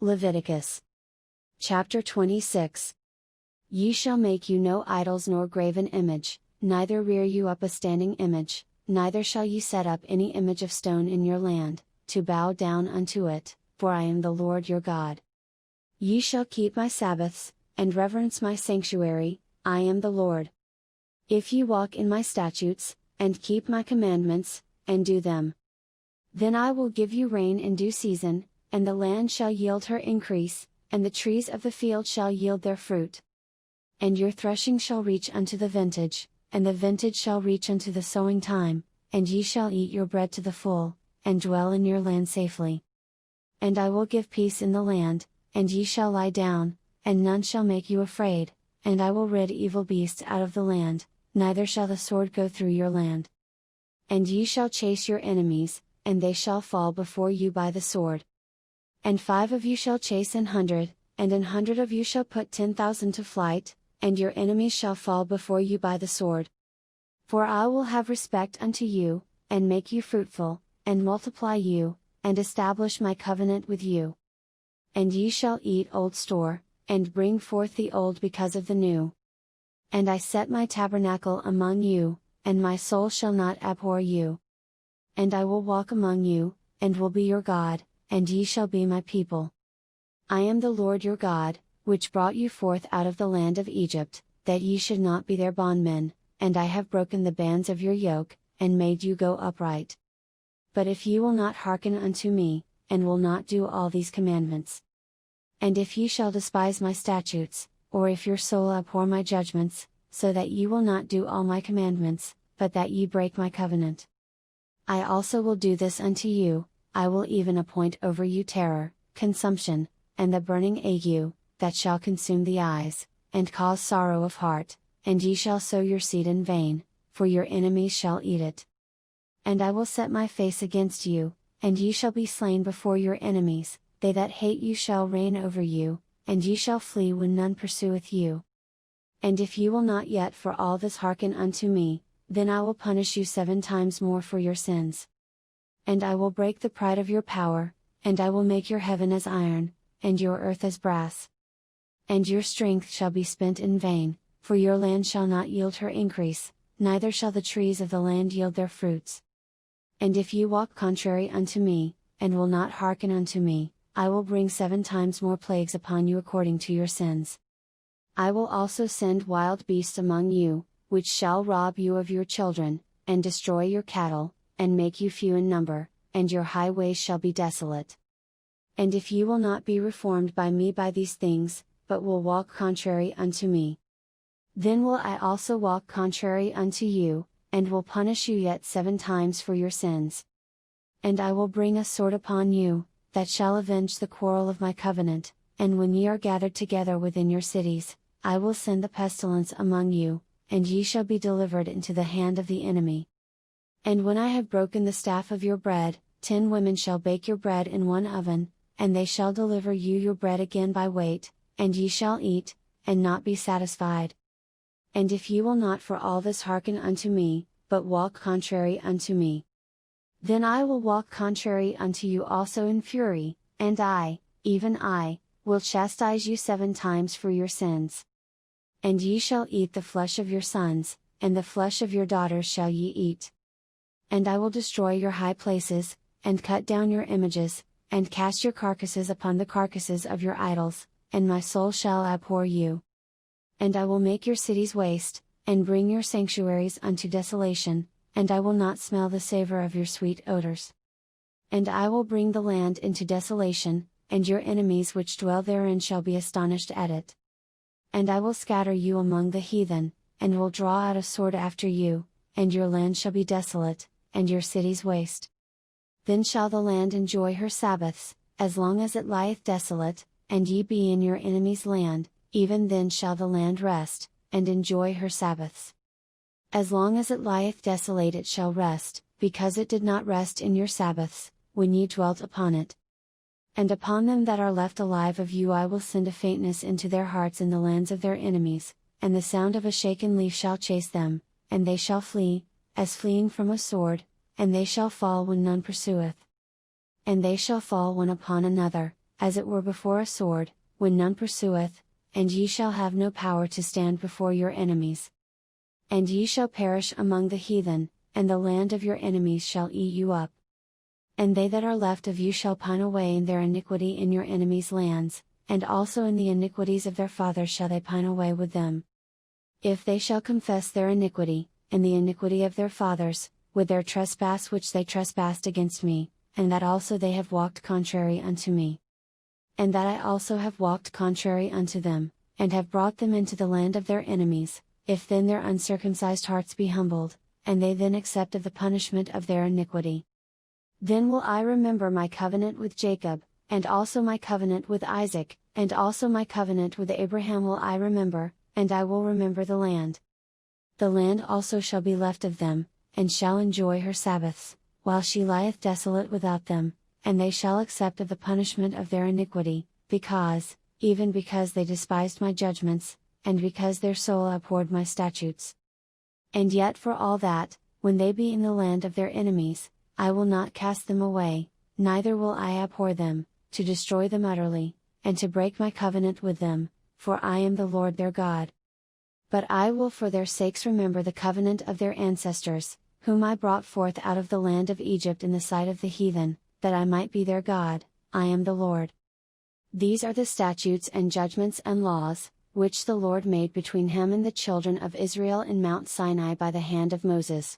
Leviticus. Chapter 26. Ye shall make you no idols nor graven image, neither rear you up a standing image, neither shall ye set up any image of stone in your land, to bow down unto it, for I am the Lord your God. Ye shall keep my Sabbaths, and reverence my sanctuary, I am the Lord. If ye walk in my statutes, and keep my commandments, and do them, then I will give you rain in due season, and the land shall yield her increase, and the trees of the field shall yield their fruit. And your threshing shall reach unto the vintage, and the vintage shall reach unto the sowing time, and ye shall eat your bread to the full, and dwell in your land safely. And I will give peace in the land, and ye shall lie down, and none shall make you afraid, and I will rid evil beasts out of the land, neither shall the sword go through your land. And ye shall chase your enemies, and they shall fall before you by the sword. And 5 of you shall chase 100, and 100 of you shall put 10,000 to flight, and your enemies shall fall before you by the sword. For I will have respect unto you, and make you fruitful, and multiply you, and establish my covenant with you. And ye shall eat old store, and bring forth the old because of the new. And I set my tabernacle among you, and my soul shall not abhor you. And I will walk among you, and will be your God, and ye shall be my people. I am the Lord your God, which brought you forth out of the land of Egypt, that ye should not be their bondmen, and I have broken the bands of your yoke, and made you go upright. But if ye will not hearken unto me, and will not do all these commandments, and if ye shall despise my statutes, or if your soul abhor my judgments, so that ye will not do all my commandments, but that ye break my covenant, I also will do this unto you, I will even appoint over you terror, consumption, and the burning ague, that shall consume the eyes, and cause sorrow of heart, and ye shall sow your seed in vain, for your enemies shall eat it. And I will set my face against you, and ye shall be slain before your enemies, they that hate you shall reign over you, and ye shall flee when none pursueth you. And if ye will not yet for all this hearken unto me, then I will punish you 7 times more for your sins. And I will break the pride of your power, and I will make your heaven as iron, and your earth as brass. And your strength shall be spent in vain, for your land shall not yield her increase, neither shall the trees of the land yield their fruits. And if ye walk contrary unto me, and will not hearken unto me, I will bring 7 times more plagues upon you according to your sins. I will also send wild beasts among you, which shall rob you of your children, and destroy your cattle, and make you few in number, and your highways shall be desolate. And if ye will not be reformed by me by these things, but will walk contrary unto me, then will I also walk contrary unto you, and will punish you yet 7 times for your sins. And I will bring a sword upon you, that shall avenge the quarrel of my covenant, and when ye are gathered together within your cities, I will send the pestilence among you, and ye shall be delivered into the hand of the enemy. And when I have broken the staff of your bread, 10 women shall bake your bread in one oven, and they shall deliver you your bread again by weight, and ye shall eat, and not be satisfied. And if ye will not for all this hearken unto me, but walk contrary unto me, then I will walk contrary unto you also in fury, and I, even I, will chastise you 7 times for your sins. And ye shall eat the flesh of your sons, and the flesh of your daughters shall ye eat. And I will destroy your high places, and cut down your images, and cast your carcasses upon the carcasses of your idols, and my soul shall abhor you. And I will make your cities waste, and bring your sanctuaries unto desolation, and I will not smell the savor of your sweet odors. And I will bring the land into desolation, and your enemies which dwell therein shall be astonished at it. And I will scatter you among the heathen, and will draw out a sword after you, and your land shall be desolate, and your cities waste. Then shall the land enjoy her Sabbaths, as long as it lieth desolate, and ye be in your enemy's land, even then shall the land rest, and enjoy her Sabbaths. As long as it lieth desolate it shall rest, because it did not rest in your Sabbaths, when ye dwelt upon it. And upon them that are left alive of you I will send a faintness into their hearts in the lands of their enemies, and the sound of a shaken leaf shall chase them, and they shall flee, as fleeing from a sword, and they shall fall when none pursueth. And they shall fall one upon another, as it were before a sword, when none pursueth, and ye shall have no power to stand before your enemies. And ye shall perish among the heathen, and the land of your enemies shall eat you up. And they that are left of you shall pine away in their iniquity in your enemies' lands, and also in the iniquities of their fathers shall they pine away with them. If they shall confess their iniquity, and the iniquity of their fathers, with their trespass which they trespassed against me, and that also they have walked contrary unto me. And that I also have walked contrary unto them, and have brought them into the land of their enemies, if then their uncircumcised hearts be humbled, and they then accept of the punishment of their iniquity. Then will I remember my covenant with Jacob, and also my covenant with Isaac, and also my covenant with Abraham will I remember, and I will remember the land. The land also shall be left of them, and shall enjoy her Sabbaths, while she lieth desolate without them, and they shall accept of the punishment of their iniquity, even because they despised my judgments, and because their soul abhorred my statutes. And yet for all that, when they be in the land of their enemies, I will not cast them away, neither will I abhor them, to destroy them utterly, and to break my covenant with them, for I am the Lord their God. But I will for their sakes remember the covenant of their ancestors, whom I brought forth out of the land of Egypt in the sight of the heathen, that I might be their God, I am the Lord. These are the statutes and judgments and laws, which the Lord made between him and the children of Israel in Mount Sinai by the hand of Moses.